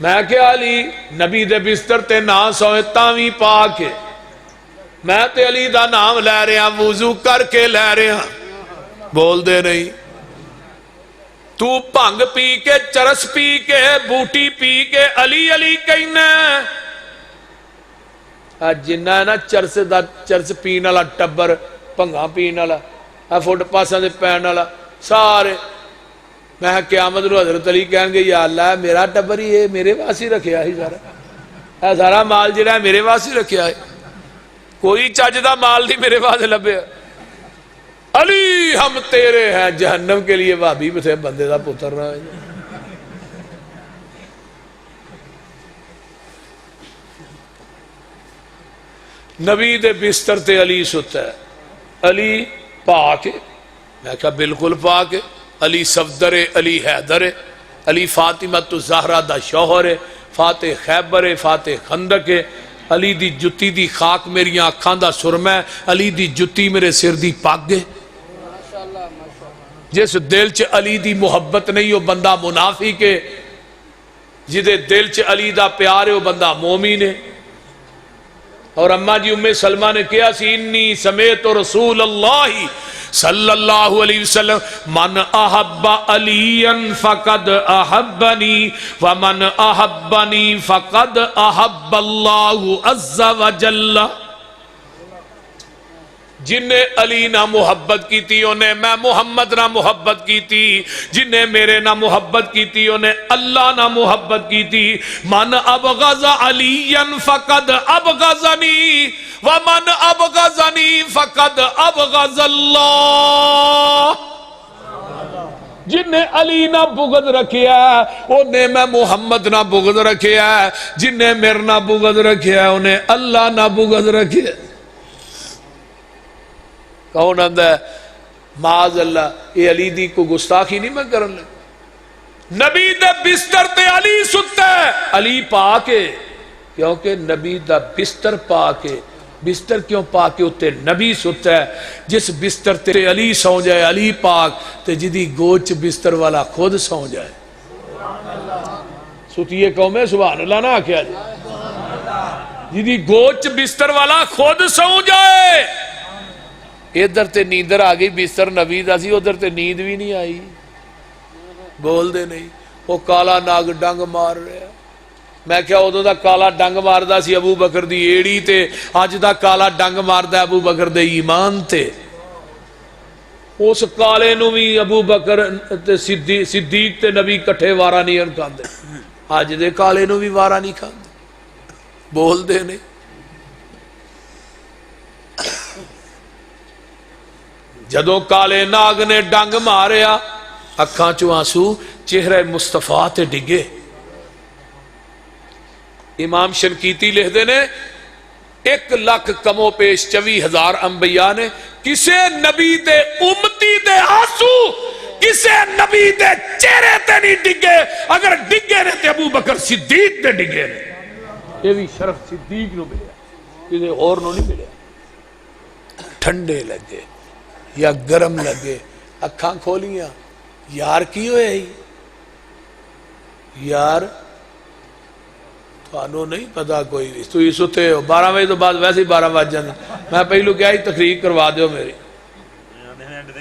میں کہ علی نبی دے بستر تے نہ سوئے تاوی پاک، میں تے علی دا نام لے رہا، وضو کر کے لے رہا، بول دے نہیں۔ تو بھنگ پی کے، چرس پی کے، بوٹی پی کے علی علی کہنا جنہ ہے نا چرس پین والا ٹبر، بھنگا پین والا، فٹ پاساں دے پین والا، سارے میں قیامت نو حضرت علی کہن گے یا اللہ میرا ٹبر ہی ہے، میرے واسطے رکھیا ہی سارا، سارا مال جڑا ہے میرے واسطے رکھیا ہے، کوئی چج دا مال نہیں میرے واسطے لبیا۔ علی ہم تیرے ہیں، جہنم کے لیے بھابی بتھے بندے دا پتر رہا ہے۔ نبی دے بستر تے علی ستا ہے، علی پاک ہے، میں کہا بالکل پاک ہے، علی صفدر ہے، علی حیدر ہے، علی فاطمہ زہرا دا شوہر ہے، فاتح خیبر ہے، فاتح خندق ہے، علی دی جتی دی خاک میری آنکھاں دا سرما ہے، علی دی جتی میرے سر دی پگ ہے۔ جس دل چ علی دی محبت نہیں وہ بندہ منافق ہے، جدے دل چ علی دا پیار ہے وہ بندہ مومن ہے۔ اور اماں جی ام سلمہ نے کیا سی انی سمیت رسول اللہ صلی اللہ علیہ وسلم من احب علی فقد احبنی ومن احبنی فقد احب اللہ عز وجل۔ جن نے علی نہ محبت کی تھی انہیں میں محمد نہ محبت کی تھی، جن نے میرے نہ محبت کی تھی انہیں اللہ نہ محبت کی تھی۔ من ابغض علی فقد ابغضنی ومن ابغضنی فقد ابغض اللہ۔ جن نے علی نہ بغض رکھیا ہے انہیں میں محمد نہ بغض رکھیا ہے، جن نے میرے نہ بغض رکھیا ہے انہیں اللہ نہ بغض رکھیا ہے۔ کون آندا ہے معاذ اللہ یہ علی دی کو گستاخی نہیں میں کرن لگا۔ نبی دا بستر تے علی ستا ہے، علی پاک ہے کیونکہ نبی دا بستر پاک ہے۔ بستر کیوں پاک ہے؟ اتے نبی ستا ہے۔ جس بستر تے علی سو جائے علی پاک، تے جدی گوچ بستر والا خود سو جائے ستیے قوم ہے سبحان اللہ نہ کیا جائے، جدی گوچ بستر والا خود سو جائے۔ ادھر تے نیندر آ گئی بستر نبی دا سی، ادھر تے نیند بھی نہیں آئی، بول دے نہیں۔ وہ کالا ناگ ڈنگ مار رہا، میں کیا ادو دا کالا ڈنگ ماردا سی ابو بکر دی ایڑی تے، اج دا کالا ڈنگ ماردا ابو بکر دے ایمان تے۔ اس کالے نو بھی ابو بکر تے صدیق تے نبی کٹھے وارا نہیں کھاندے، اج دے کالے نو بھی وارا نہیں کھاندے، بول دے نہیں۔ جدو کالے ناگ نے ڈنگ ماریا اکھاں چوں آنسو چہرہ مصطفیٰ تے ڈگے۔ امام شنقیطی لکھ دے نے 1,00,000 کم و پیش 24,000 انبیاء نے کسے نبی دے امتی دے آنسو کسے نبی دے چہرے تے نہیں ڈگے، اگر ڈگے نے تے ابو بکر صدیق تے ڈگے نے۔ یہ بھی شرف صدیق نو ملیا، کسے اور نو نہیں ملیا۔ ٹھنڈے لگے یا گرم لگے، اکھاں کھولیاں، یار کی ہوئے ہی یار تھانوں نہیں پتا کوئی بھی، تو ہی ستے ہو 12 بجے تو بعد ویسے ہی 12 بج جانا۔ میں پہلو کیا ہی تقریر کروا دیو میری،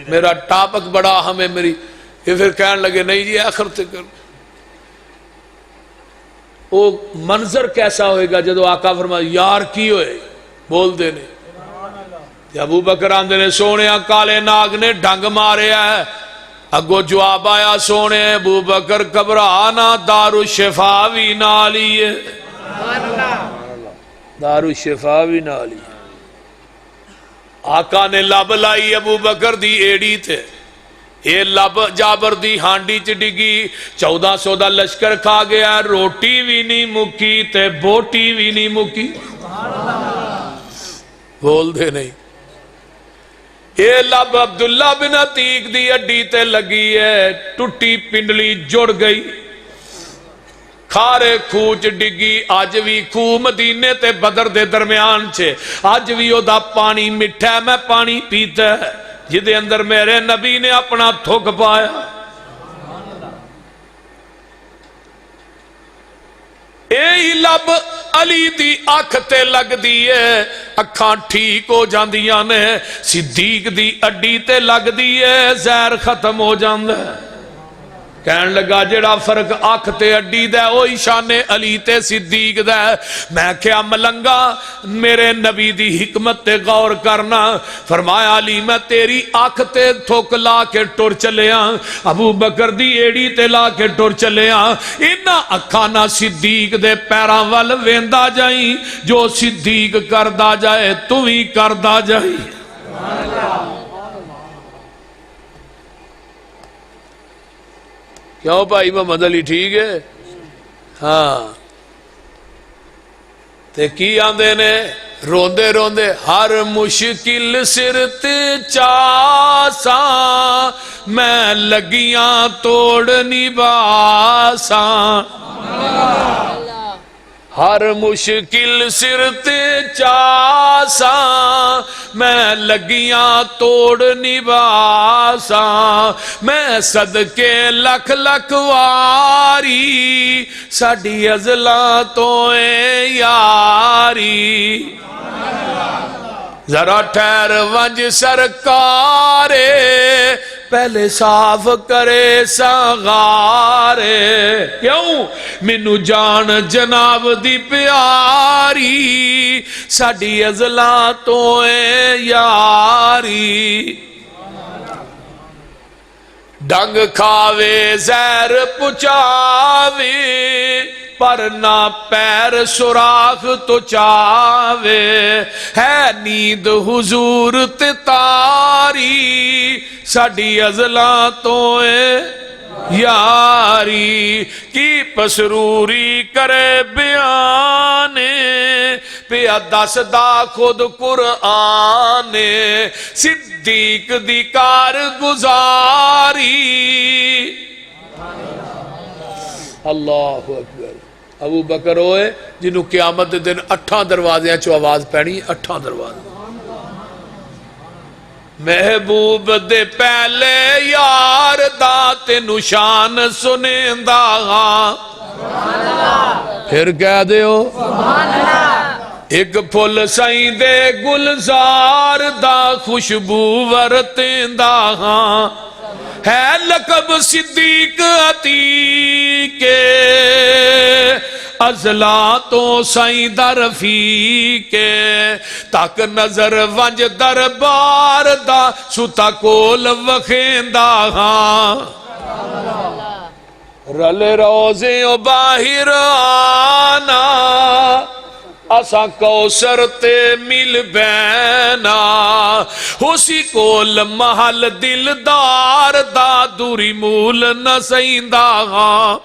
میرا ٹاپک بڑا اہم ہے میری، یہ پھر کہنے لگے نہیں جی آخر تے کر۔ وہ منظر کیسا ہوئے گا جدو آقا فرمایا یار کی ہوئے، بول دے نہیں۔ ابو بکر آندے نے سونے کالے ناگ نے ڈنگ ماریا ہے، اگو جواب آیا سونے ابو بکر گھبرانا دارالشفا بھی نالی ہے دارالشفا بھی نالی آقا نے لب لائی ابو بکر دی ایڑی تھے اے لب جابر دی ہانڈی چ ڈگی 1400 دا لشکر کھا گیا روٹی بھی نہیں مکی تے بوٹی بھی نہیں مکی بول دے نہیں اے لب عبداللہ بن عتیق دی اڈی تے لگی ہے ٹوٹی پنڈلی جڑ گئی کھارے کھوچ ڈگی آج بھی کھو مدینے تے بدر دے درمیان چھے آج بھی او دا پانی مٹھا ہے میں پانی پیتا ہے جدے اندر میرے نبی نے اپنا تھوک پایا اے لب علی دی آنکھ تے لگ دیئے اکھاں ٹھیک ہو جاندیاں نے صدیق دی اڈی تے لگ دیئے زہر ختم ہو جاندے کہن لگا جڑا فرق آنکھ تے اڈی دے اوہی شان علی تے صدیق دے میں کیا ملنگا میرے نبی دی حکمت تے غور کرنا فرمایا علی میں تیری آنکھ تے تھوک لا کے ٹر چلے ہاں ابو بکر دی ایڑی تے لا کے ٹر چلے ہاں انہاں اکھانا صدیق دے پیراں ول ویندا جائیں جو صدیق کردا جائے تو ہی کردا جائیں کیوں بھائی محمد علی ٹھیک ہے ہاں تے کی آندے نے روندے روندے ہر مشکل سرت چاساں میں لگیاں توڑنی باساں ہر مشکل سرت چاساں میں لگیاں توڑنی باساں میں صدقے لکھ لکھ واری ساڈی ازلاں تو اے یاری ذرا ٹھہر ونج سرکارے پہلے صاف کرے ساغارے کیوں مینو جان جناب دی پیاری ساڈی ازلاں تو اے یاری ڈنگ کھاوے زہر پچاوے پر نہ پیر سوراخ تو چاوے ہے نیند حضور تے تاری ساڈی ازلاں تو اے یاری کی پسروری کرے بیانے پیا دس دا خود قرآن صدیق دی کار گزاری اللہ اکبر ابو بکر ہوئے جنہوں قیامت دن 8 دروازے چو آواز پہنی 8 دروازے محبوب دے پہلے یار دا تینو شان سنیندا ہاں پھر کہہ دیو ایک پھل سائیں دے گلزار دا خوشبو ورتیندا ہاں ہے لقب صدیق عتیق ازلا تو سائیں در رفیق تک نظر ونج دربار دا ستا کول وخیندا ہاں رل روزے و باہر آنا اسا کوثر تے مل بینا اسی کول محل دلدار دا دوری مول نہ سیندا ہاں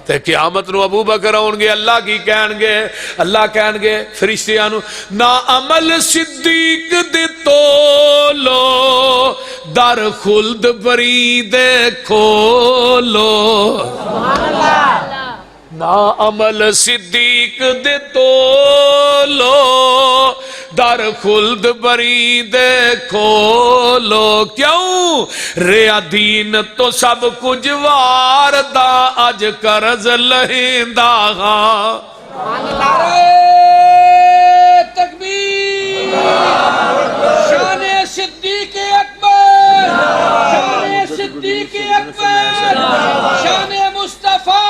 تے قیامت نو ابو بکر آن گے اللہ کی کہن گے اللہ کہن گے فرشتیاں نو نا عمل صدیق دے تولو در خلد بری دے کھولو نا عمل صدیق دے تولو در خلد بری دے کھولو کیوں ریا دین تو سب کچھ واردا اج قرض لہندا ہاں تکبیر شان صدیق اکبر شان صدیق اکبر شان مصطفیٰ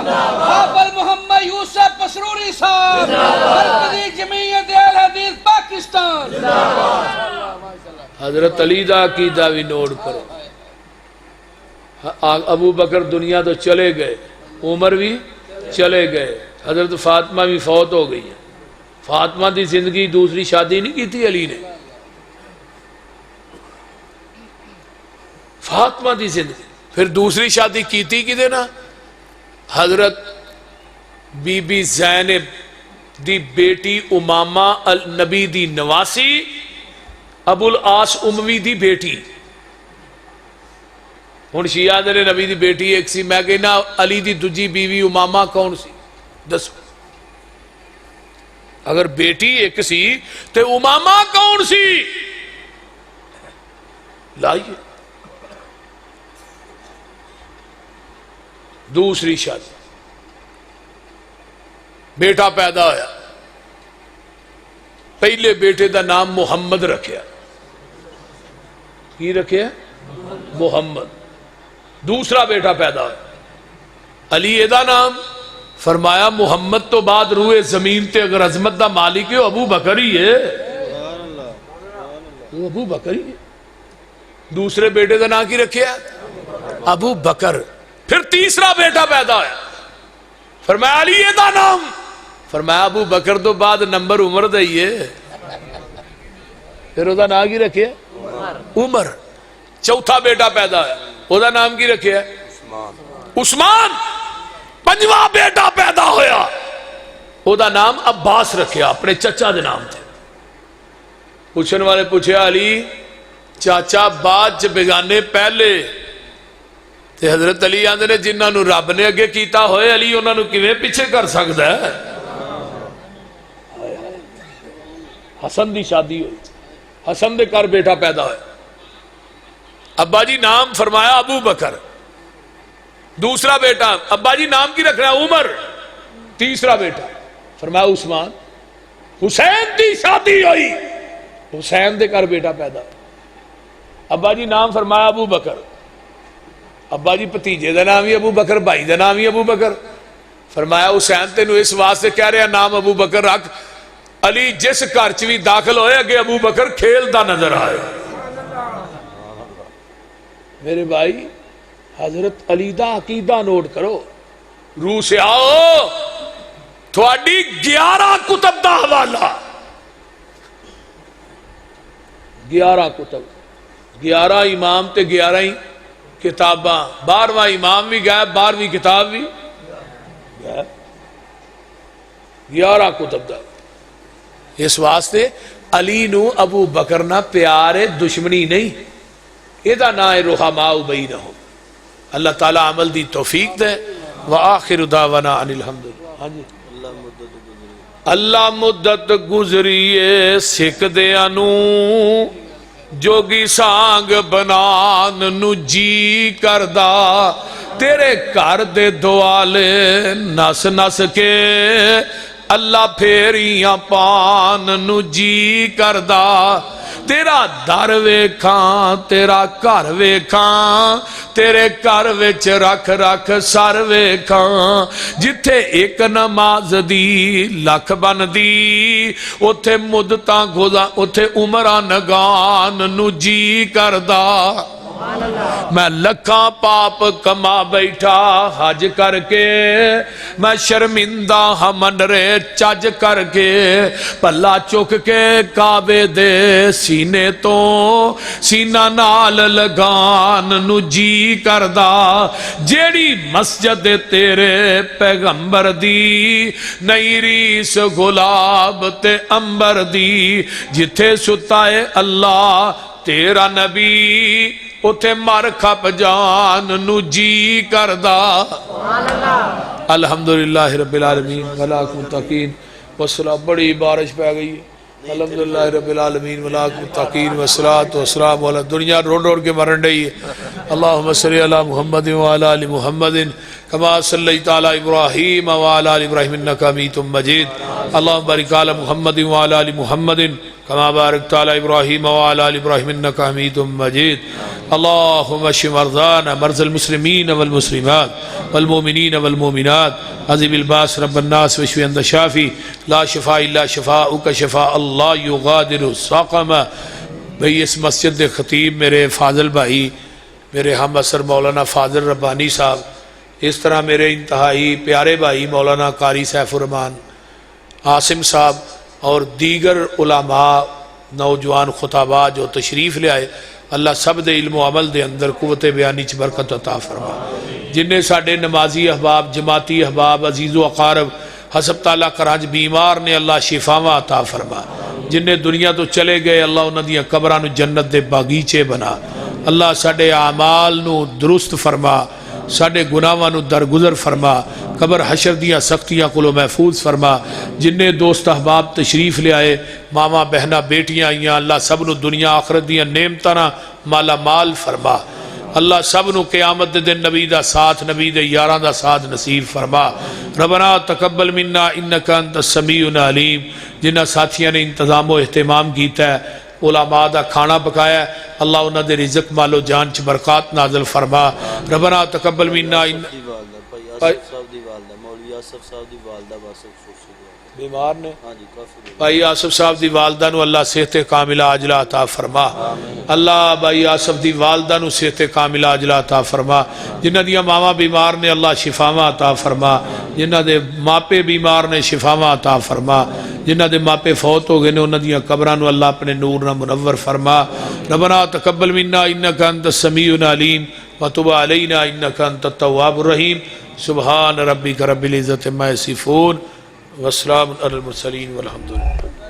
حافظ محمد یوسف مسروری صاحب مرکزی جمعیت اہل حدیث پاکستان حضرت علی دا عقیدہ بھی نوٹ کرو ابو بکر دنیا تو چلے گئے، عمر بھی چلے گئے، حضرت فاطمہ بھی فوت ہو گئی ہیں۔ فاطمہ دی زندگی دوسری شادی نہیں کی تھی علی نے، فاطمہ دی زندگی پھر دوسری شادی کی تھی کدے نا، حضرت بی بی زینب دی بیٹی امامہ نبی دی نواسی، ابو العاص اموی دی بیٹی۔ ہن شیعہ دے نبی دی بیٹی ایک سی، میں کہنا علی دی دوجی بیوی امامہ کون سی دسو؟ اگر بیٹی ایک سی تے امامہ کون سی؟ لائیے دوسری شادی، بیٹا پیدا ہویا، پہلے بیٹے دا نام محمد رکھیا، کی رکھیا؟ محمد۔ دوسرا بیٹا پیدا ہویا، علی ایدہ نام، فرمایا محمد تو بعد روئے زمین تے اگر عظمت دا مالک ہے ابو بکر ہی ہے، وہ ابو بکر ہی ہے۔ دوسرے بیٹے دا نام کی رکھیا؟ ابو بکر۔ پھر تیسرا بیٹا پیدا ہویا، فرمایا علی ایدہ نام، فرمایا ابو بکر تو بعد نمبر عمر دئیے، پھر وہ دا نام کی رکھے عمر۔ چوتھا بیٹا پیدا ہے، وہ دا نام کی رکھے عثمان۔ پنجواں بیٹا پیدا ہویا، وہ دا نام عباس رکھے، اپنے چچا دے نام تھے۔ پوچھن والے پوچھے علی چاچا بعد چ بیگانے پہلے، تے حضرت علی آندے نے جنہاں نو رب نے اگے کیتا ہوئے علی انہاں نو کیویں پیچھے کر سکدا ہے؟ حسن دی شادی ہوئی، حسن دے کر بیٹا پیدا ہوئے، ابا جی نام فرمایا ابو بکر۔ دوسرا بیٹا ابا جی نام کی رکھنا عمر۔ تیسرا بیٹا فرمایا عثمان۔ حسین دی شادی ہوئی، حسین دے کر بیٹا پیدا ہوئے، ابا جی نام فرمایا ابو بکر۔ ابا جی بھتیجے دا نام ہی ابو بکر، بھائی دا نام ہی ابو بکر۔ فرمایا حسین تینوں اس واسطے کہہ رہا نام ابو بکر رکھ، علی جس گھر چ بھی داخل ہوئے اگے ابو بکر کھیلدا نظر آئے۔ میرے بھائی حضرت علی دا عقیدہ نوٹ کرو، روح سے آؤ تھوڑی 11 کتب دا حوالہ، 11 کتب، 11 امام تے 11 ہی کتاباں، 12واں امام بھی گئے، 12ویں کتاب بھی گئے، 11 کتب دا۔ اس واسطے علی نو ابو بکر نہ پیارے دشمنی نہیں، ایدہ نہ رحماء بینہم۔ اللہ تعالیٰ عمل دی توفیق دے۔ وآخر دعوانا ان الحمدللہ۔ اللہ مدت گزریے سکھ دیا نو، جوگی سانگ بنان نو جی کردہ، تیرے کر دے دوالے نس نس کے، اللہ پھیریاں پان نو جی کردہ، تیرا در ویکھاں تیرا گھر ویکھاں، تیرے گھر وچ رکھ رکھ سر ویکھاں، جتھے ایک نماز دی لکھ بن دی، اتھے مدتاں گزا اتھے عمرہ نگان نو جی کردہ۔ میں لکھاں پاپ کما بیٹھا حج کر کے، میں شرمندہ ہمن رے چج کر کے، پلا چک کے کعبے دے سینے تو سینہ نال لگان نو جی کردہ، جیڑی مسجد تیرے پیغمبر دی، نئی ریس گلاب تے امبر دی، جتھے ستائے اللہ تیرا نبی، اتھے مر کھپ جان نو جی کردہ۔ الحمدللہ رب العالمین ولاک متقین والسلام۔ بڑی بارش پہ گئی ہے، الحمدللہ رب العالمین ولاک متقین والصلاة والسلام علی دنیا روڑ روڑ کے مرن رہی ہے۔ اللہم صلی علی محمد وعلی آل محمد کما صلیت علی ابراہیم وعلی آل ابراہیم انکا حمید مجید۔ اللہم بارک علی محمد وعلی آل محمد کما بارکت علی ابراہیم وعلی آل ابراہیم انکا حمید مجید۔ اللہم اشف مرضانا مرضى المسلمین والمسلمات والمؤمنین والمؤمنات عذب الباس رب الناس واشف انت شافی لا شفاء الا شفاؤک شفاء اللہ یغادر سقما۔ بھئی اس مسجد دے خطیب میرے فاضل بھائی میرے ہم اثر مولانا فاضل ربانی صاحب، اس طرح میرے انتہائی پیارے بھائی مولانا قاری سیف الرحمان عاصم صاحب اور دیگر علماء نوجوان خطابہ جو تشریف لے آئے، اللہ سب دے علم و عمل دے اندر قوت بیانی چ برکت عطا فرما۔ جنہیں ساڈے نمازی احباب، جماعتی احباب، عزیز و اقارب حسب تعالیٰ کرانج بیمار نے، اللہ شفاواں عطا فرما۔ جنہیں دنیا تو چلے گئے، اللہ انہاں دیاں قبراں نو جنت دے باغیچے بنا۔ اللہ ساڈے اعمال نو درست فرما، ساڈے گناہاں نو درگزر فرما، قبر حشر دیاں سختیاں کولو محفوظ فرما۔ جنہیں دوست احباب تشریف لے آئے، ماما بہنا بیٹیاں آئیاں، اللہ سب نو دنیا آخرت دیاں نعمتاں نال مالا مال فرما۔ اللہ سب نو قیامت دے دن نبی دا ساتھ، نبی دے یاراں دا ساتھ نصیب فرما۔ ربنا تقبل منا انک انت السمیع العلیم۔ جنہاں ساتھیاں نے انتظام و اہتمام کیتا ہے، علماء دا کھانا پکایا ہے، اللہ انہاں دے رزق مال و جان چ برکات نازل فرما۔ ربنا تقبل منا بیمار نے بھائی آصف صاحب دی والدہ نو اللہ صحت کاملہ عاجلہ عطا فرما۔ اللہ بھائی آصف دی والدہ نو صحت کاملہ عاجلہ عطا فرما۔ جنہ دیا ماما بیمار نے اللہ شفاواں عطا فرما۔ جنہ دے ماپے بیمار نے شفاواں عطا فرما۔ جنہ دے ماپے فوت ہو گئے نے انہ دیا قبراں نو اللہ اپنے نور نہ منور فرما۔ ربنا تقبل منا انک انت السمیع العلیم وتب علینا انک انت التواب الرحیم۔ سبحان ربک رب العزت عما یصفون وسلام علی المرسلین والحمدللہ۔